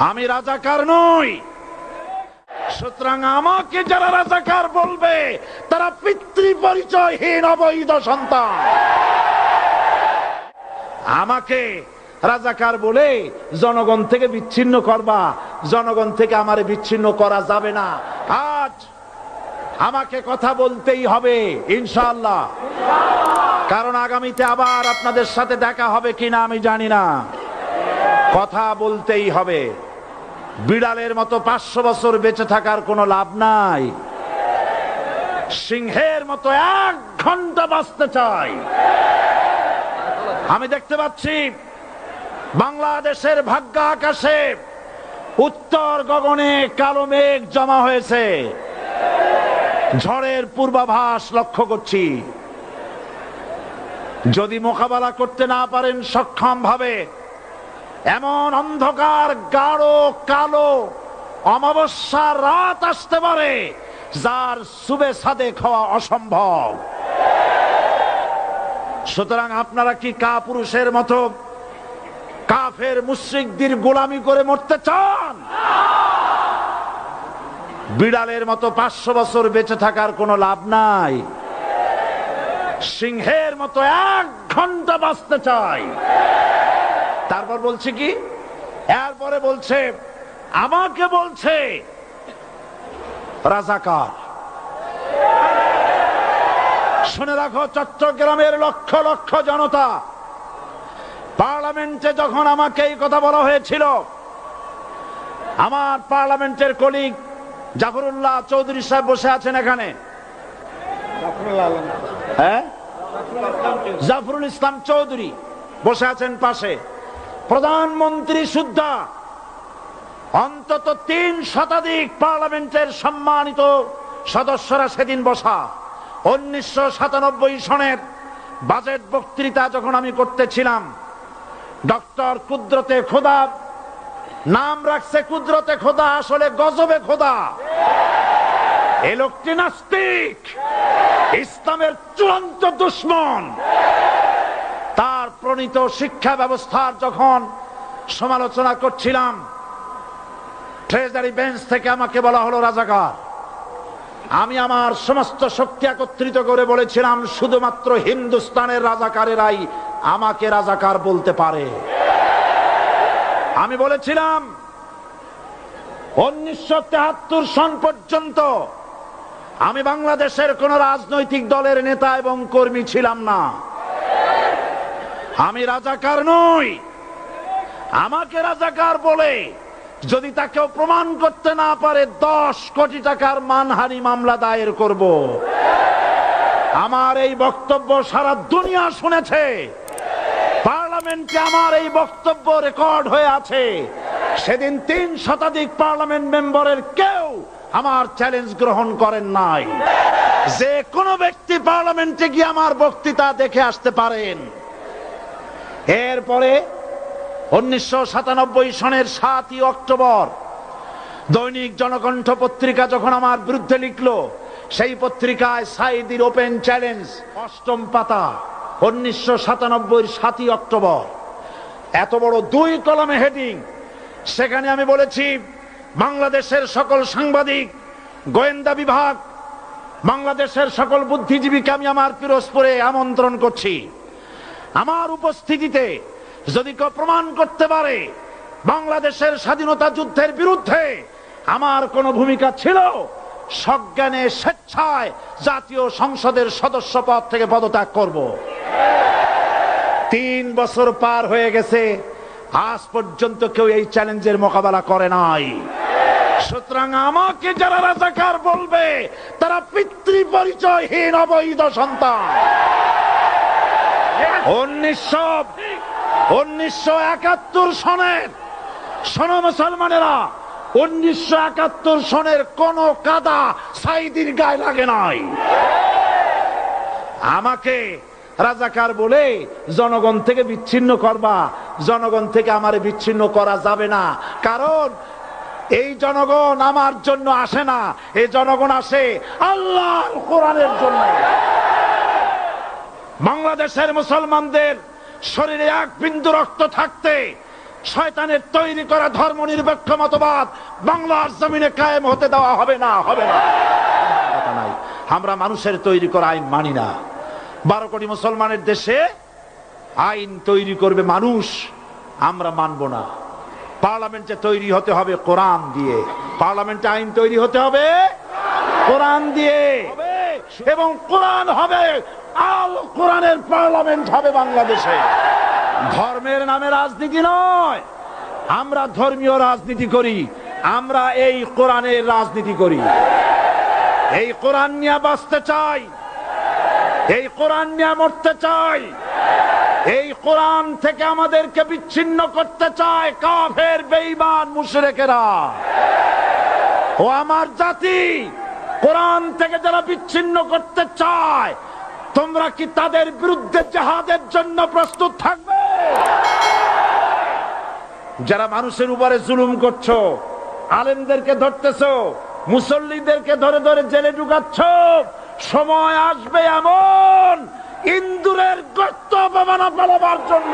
আমি রাজাকার নই। সুতরাং আমাকে যারা রাজাকার বলবে তারা পিতৃ পরিচয়হীন অবৈধ সন্তান। আমাকে রাজাকার বলে জনগণ থেকে বিচ্ছিন্ন করবা, জনগণ থেকে আমারে বিচ্ছিন্ন করা যাবে না। আজ আমাকে কথা বলতেই হবে ইনশাআল্লাহ, কারণ আগামীতে আবার আপনাদের সাথে দেখা হবে কিনা আমি জানি না। কথা বলতেই হবে। বিড়ালের মতো 500 বছর বেঁচে থাকার কোনো লাভ নাই। সিংহের মতো 1 ঘন্টা বাঁচতে চাই। আমি দেখতে পাচ্ছি বাংলাদেশের ভাগ্য আকাশে উত্তর গগনে কালো মেঘ জমা হয়েছে। ঝড়ের পূর্বাভাস লক্ষ্য করছি। যদি মোকাবেলা করতে না পারেন সক্ষম ভাবে, এমন অন্ধকার গাঢ় কালো অমাবস্যার রাত আসতে পারে যার সুবে সাদেক হওয়া অসম্ভব। সুতরাং আপনারা কি কাপুরুষের মতো কাফের মুশরিকদের গোলামি করে মরতে চান? বিড়ালের মতো 500 বছর বেঁচে থাকার কোনো লাভ নাই। সিংহের মতো 1 ঘন্টা বাঁচতে চাই। তারপর বলছে কি, এরপরে বলছে আমাকে বলছে রাজাকার। শুনে রাখো চট্টগ্রামের লক্ষ লক্ষ জনতা, পার্লামেন্টে যখন আমাকে এই কথা বলা হয়েছিল, আমার পার্লামেন্টের কলিগ জাফরুল্লাহ চৌধুরী সাহেব বসে আছেন এখানে, হ্যাঁ জাফরুল ইসলাম চৌধুরী বসে আছেন পাশে, প্রধানমন্ত্রী সুদ্ধা, অন্তত 3 শতাধিক পার্লামেন্টের সম্মানিত সদস্যরা সেদিন বসা। 1997 সনের বাজেট বক্তৃতা যখন আমি করতেছিলাম, ডক্টর কুদরতে খোদা, নাম রাখছে কুদরতে খোদা, আসলে গজবে খোদা। এই লোকটি নাস্তিক, ইসলামের চূড়ান্ত দুশমন। তার প্রণীত শিক্ষা ব্যবস্থার যখন সমালোচনা করছিলাম, ট্রেজারি বেঞ্চ থেকে আমাকে বলা হলো রাজাকার। আমি আমার সমস্ত শক্তি একত্রিত করে বলেছিলাম শুধুমাত্র হিন্দুস্তানের রাজাকারেরাই আমাকে রাজাকার বলতে পারে। আমি বলেছিলাম 1973 সন পর্যন্ত আমি বাংলাদেশের কোন রাজনৈতিক দলের নেতা এবং কর্মী ছিলাম না। আমি রাজাকার নই। আমাকে রাজাকার বলে যদি তাকেও প্রমাণ করতে না পারে 10 কোটি টাকার মানহানি মামলা দায়ের করব। আমার এই বক্তব্য সারা দুনিয়া শুনেছে। পার্লামেন্টে আমার এই বক্তব্য রেকর্ড হয়ে আছে। সেদিন 3 শতাধিক পার্লামেন্ট মেম্বারের কেউ আমার চ্যালেঞ্জ গ্রহণ করেন নাই। যে কোনো ব্যক্তি পার্লামেন্টে গিয়ে আমার বক্তৃতা দেখে আসতে পারেন। এরপরে 1997 সনের 7ই অক্টোবর দৈনিক জনকণ্ঠ পত্রিকা যখন আমার বিরুদ্ধে লিখলো, সেই পত্রিকায় সাইদির ওপেন চ্যালেঞ্জ 8ম পাতা, 1997 7ই অক্টোবর, এত বড় 2 কলামে হেডিং। সেখানে আমি বলেছি বাংলাদেশের সকল সাংবাদিক, গোয়েন্দা বিভাগ, বাংলাদেশের সকল বুদ্ধিজীবীকে আমি আমার পিরোজপুরে আমন্ত্রণ করছি। আমার উপস্থিতিতে যদি কেউ প্রমাণ করতে পারে বাংলাদেশের স্বাধীনতা যুদ্ধের বিরুদ্ধে আমার কোনো ভূমিকা ছিল, সজ্ঞানে স্বেচ্ছায় জাতীয় সংসদের সদস্য পদ থেকে পদত্যাগ করব। 3 বছর পার হয়ে গেছে, আজ পর্যন্ত কেউ এই চ্যালেঞ্জের মোকাবেলা করে নাই। সুতরাং আমাকে যারা রাজাকার বলবে তারা পিতৃ পরিচয়হীন অবৈধ সন্তান। 1971 সনের, শোনো মুসলমানেরা, 1971 সনের কোন কাদা সাইদির গায়ে লাগে নাই। আমাকে রাজাকার বলে জনগণ থেকে বিচ্ছিন্ন করবা, জনগণ থেকে আমারে বিচ্ছিন্ন করা যাবে না। কারণ এই জনগণ আমার জন্য আসে না, এই জনগণ আসে আল্লাহর কোরআনের জন্য। বাংলাদেশের মুসলমানদের শরীরে 1 বিন্দু রক্ত থাকতে শয়তানের তৈরি করা ধর্মনিরপেক্ষ মতবাদ বাংলার জমিনে কায়েম হতে দেওয়া হবে না, হবে না। কথা নাই, আমরা মানুষের তৈরি করা আইন মানি না। 12 কোটি মুসলমানের দেশে আইন তৈরি করবে মানুষ, আমরা মানব না। পার্লামেন্টে তৈরি হতে হবে কোরআন দিয়ে, পার্লামেন্টে আইন তৈরি হতে হবে কোরআন দিয়ে, এবং কোরআন হবে, আল কোরআনের পার্লামেন্ট হবে বাংলাদেশে। ধর্মের নামে রাজনীতি নয়, আমরা ধর্মীয় রাজনীতি করি, আমরা এই কোরআনের রাজনীতি করি। এই কোরআন নিয়ে বাঁচতে চাই, এই কোরআন নিয়ে মরতে চাই। এই কোরআন থেকে আমাদেরকে বিচ্ছিন্ন করতে চায় কাফের, বেঈমান, মুশরিকেরা। ও আমার জাতি, কোরআন থেকে যারা বিচ্ছিন্ন করতে চায়, তোমরা কি তাদের বিরুদ্ধে জিহাদের জন্য প্রস্তুত থাকবে? যারা মানুষের উপরে জুলুম করছো, আলেমদেরকে ধরতেছো, মুসল্লিদেরকে ধরে ধরে জেলে ঢুকাচ্ছ, সময় আসবে এমন ইন্দুরের গর্ত অপমানা পালাবার জন্য।